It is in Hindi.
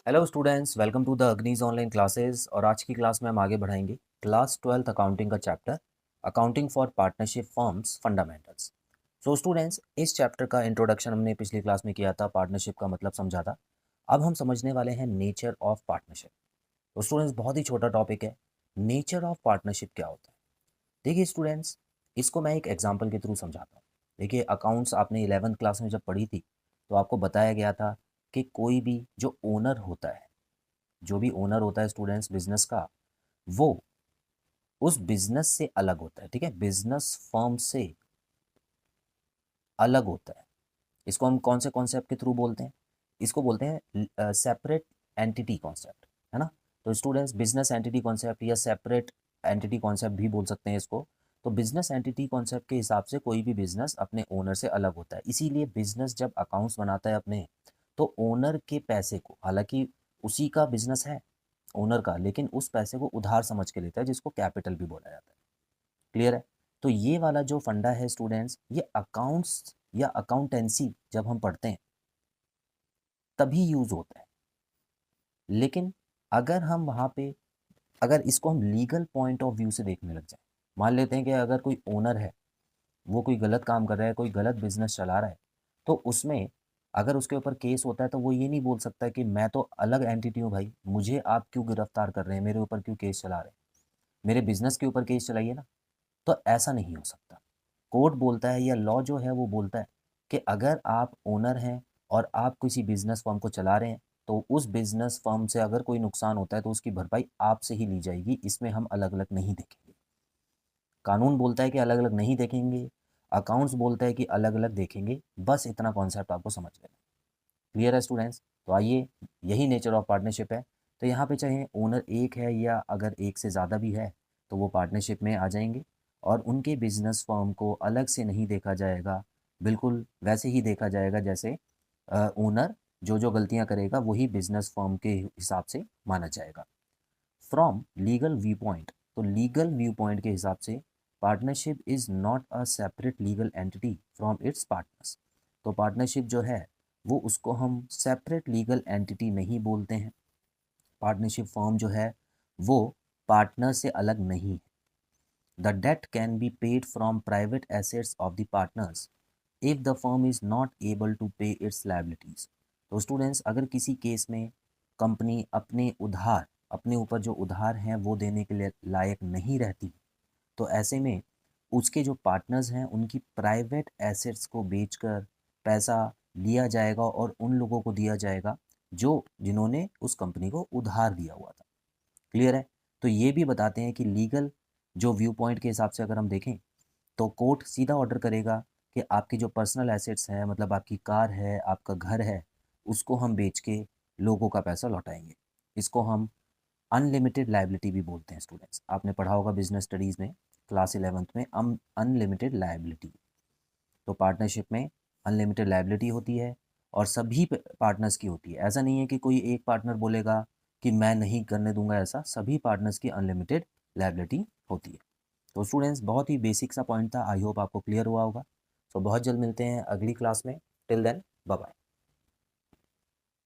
Hello students, welcome to the अग्निज ऑनलाइन क्लासेस। और आज की क्लास में हम आगे बढ़ाएंगे क्लास 12th अकाउंटिंग का chapter accounting for partnership firms fundamentals. So students, इस चैप्टर का इंट्रोडक्शन हमने पिछली क्लास में किया था, पार्टनरशिप का मतलब समझा था। अब हम समझने वाले हैं नेचर ऑफ पार्टनरशिप। तो स्टूडेंट्स, बहुत ही छोटा टॉपिक है, नेचर ऑफ पार्टनरशिप क्या होता है। देखिए स्टूडेंट्स, इसको मैं एक एग्जाम्पल के थ्रू समझाता हूँ। देखिए, अकाउंट्स आपने 11th क्लास में जब पढ़ी थी तो आपको बताया गया था कि कोई भी जो ओनर होता है, जो भी ओनर होता है स्टूडेंट्स बिजनेस का, वो उस बिजनेस से अलग होता है। ठीक है, बिजनेस फर्म से अलग होता है। इसको हम कौन से कॉन्सेप्ट के थ्रू बोलते हैं? इसको बोलते हैं सेपरेट एंटिटी कॉन्सेप्ट, है ना। तो स्टूडेंट्स, बिजनेस एंटिटी कॉन्सेप्ट या सेपरेट एंटिटी कॉन्सेप्ट भी बोल सकते हैं इसको। तो बिजनेस एंटिटी कॉन्सेप्ट के हिसाब से कोई भी बिजनेस अपने ओनर से अलग होता है। इसीलिए बिजनेस जब अकाउंट्स बनाता है अपने, तो ओनर के पैसे को, हालांकि उसी का बिजनेस है ओनर का, लेकिन उस पैसे को उधार समझ के लेता है, जिसको कैपिटल भी बोला जाता है। क्लियर है? तो ये वाला जो फंडा है स्टूडेंट्स, ये अकाउंट्स या अकाउंटेंसी जब हम पढ़ते हैं तभी यूज होता है। लेकिन अगर हम वहाँ पे, अगर इसको हम लीगल पॉइंट ऑफ व्यू से देखने लग जाए, मान लेते हैं कि अगर कोई ओनर है, वो कोई गलत काम कर रहा है, कोई गलत बिजनेस चला रहा है, तो उसमें अगर उसके ऊपर केस होता है तो वो ये नहीं बोल सकता कि मैं तो अलग एंटिटी हूँ भाई, मुझे आप क्यों गिरफ्तार कर रहे हैं, मेरे ऊपर क्यों केस चला रहे हैं, मेरे बिजनेस के ऊपर केस चलाइए ना। तो ऐसा नहीं हो सकता। कोर्ट बोलता है या लॉ जो है वो बोलता है कि अगर आप ओनर हैं और आप किसी बिजनेस फर्म को चला रहे हैं, तो उस बिजनेस फर्म से अगर कोई नुकसान होता है तो उसकी भरपाई आपसे ही ली जाएगी। इसमें हम अलग अलग नहीं देखेंगे। कानून बोलता है कि अलग अलग नहीं देखेंगे, अकाउंट्स बोलता है कि अलग अलग देखेंगे। बस इतना कॉन्सेप्ट आपको समझ लेना। क्लियर है स्टूडेंट्स? तो आइए, यही नेचर ऑफ पार्टनरशिप है। तो यहाँ पे चाहे ओनर एक है या अगर एक से ज़्यादा भी है, तो वो पार्टनरशिप में आ जाएंगे और उनके बिजनेस फर्म को अलग से नहीं देखा जाएगा। बिल्कुल वैसे ही देखा जाएगा जैसे ओनर जो जो गलतियाँ करेगा वही बिजनेस फर्म के हिसाब से माना जाएगा। फ्रॉम लीगल व्यू पॉइंट, तो लीगल व्यू पॉइंट के हिसाब से partnership is not a separate legal entity from its partners. तो पार्टनरशिप जो है वो, उसको हम सेपरेट लीगल एंटिटी नहीं बोलते हैं। पार्टनरशिप फॉर्म जो है वो पार्टनर से अलग नहीं है। The debt can be paid from private assets of the partners if the firm is not able to pay its liabilities. तो स्टूडेंट्स, अगर किसी केस में कंपनी अपने उधार, अपने ऊपर जो उधार हैं वो देने के लिए लायक नहीं रहती, तो ऐसे में उसके जो पार्टनर्स हैं उनकी प्राइवेट एसेट्स को बेचकर पैसा लिया जाएगा और उन लोगों को दिया जाएगा जो जिन्होंने उस कंपनी को उधार दिया हुआ था। क्लियर है? तो ये भी बताते हैं कि लीगल जो व्यू पॉइंट के हिसाब से अगर हम देखें, तो कोर्ट सीधा ऑर्डर करेगा कि आपकी जो पर्सनल एसेट्स हैं, मतलब आपकी कार है, आपका घर है, उसको हम बेच के लोगों का पैसा लौटाएंगे। इसको हम अनलिमिटेड लायबिलिटी भी बोलते हैं। स्टूडेंट्स, आपने पढ़ा होगा बिजनेस स्टडीज़ में, क्लास 11th में, अनलिमिटेड लायबिलिटी। तो पार्टनरशिप में अनलिमिटेड लायबिलिटी होती है और सभी पार्टनर्स की होती है। ऐसा नहीं है कि कोई एक पार्टनर बोलेगा कि मैं नहीं करने दूंगा, ऐसा सभी पार्टनर्स की अनलिमिटेड लायबिलिटी होती है। तो स्टूडेंट्स, बहुत ही बेसिक सा पॉइंट था, आई होप आपको क्लियर हुआ होगा। तो बहुत जल्द मिलते हैं अगली क्लास में। Till then, bye bye.